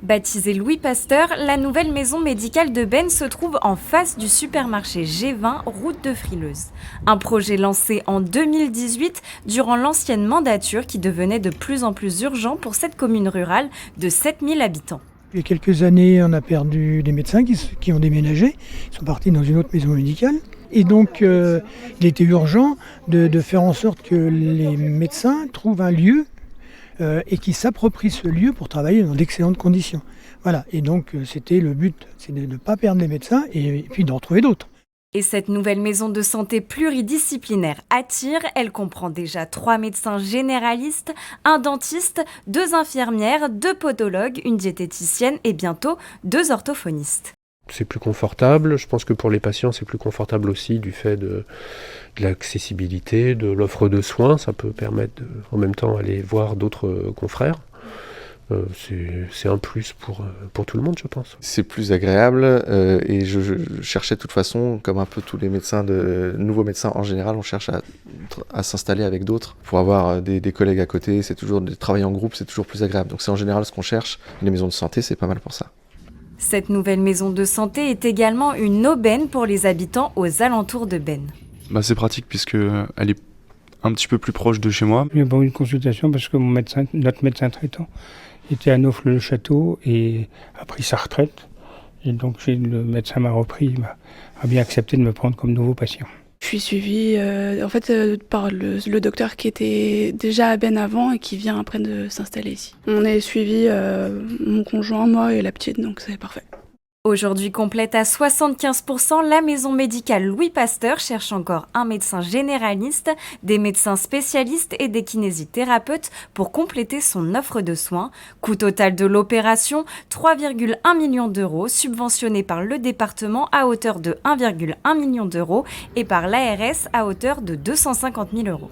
Baptisée Louis Pasteur, la nouvelle maison médicale de Bennes se trouve en face du supermarché G20, route de Frileuse. Un projet lancé en 2018 durant l'ancienne mandature qui devenait de plus en plus urgent pour cette commune rurale de 7000 habitants. Il y a quelques années, on a perdu des médecins qui ont déménagé, ils sont partis dans une autre maison médicale. Et donc, il était urgent de faire en sorte que les médecins trouvent un lieu et qui s'approprient ce lieu pour travailler dans d'excellentes conditions. Voilà, et donc c'était le but, c'est de ne pas perdre les médecins et puis d'en retrouver d'autres. Et cette nouvelle maison de santé pluridisciplinaire attire, elle comprend déjà 3 médecins généralistes, un dentiste, 2 infirmières, 2 podologues, une diététicienne et bientôt 2 orthophonistes. C'est plus confortable, je pense que pour les patients c'est plus confortable aussi du fait de l'accessibilité, de l'offre de soins, ça peut permettre de, en même temps aller voir d'autres confrères. C'est un plus pour tout le monde, je pense. C'est plus agréable et je cherchais de toute façon, comme un peu tous les médecins, nouveaux médecins en général, on cherche à s'installer avec d'autres pour avoir des collègues à côté, c'est toujours de travailler en groupe, c'est toujours plus agréable. Donc c'est en général ce qu'on cherche. Les maisons de santé, c'est pas mal pour ça. Cette nouvelle maison de santé est également une aubaine pour les habitants aux alentours de Bennes. C'est pratique puisqu'elle est un petit peu plus proche de chez moi. J'ai eu une consultation parce que notre médecin traitant était à Naufle-le-Château et a pris sa retraite. Et donc le médecin m'a repris, a bien accepté de me prendre comme nouveau patient. Je suis suivie par le docteur qui était déjà à Bennes avant et qui vient après de s'installer ici. On est suivi, mon conjoint, moi et la petite, donc c'est parfait. Aujourd'hui complète à 75%, la maison médicale Louis Pasteur cherche encore un médecin généraliste, des médecins spécialistes et des kinésithérapeutes pour compléter son offre de soins. Coût total de l'opération, 3,1 millions d'euros, subventionné par le département à hauteur de 1,1 million d'euros et par l'ARS à hauteur de 250 000 euros.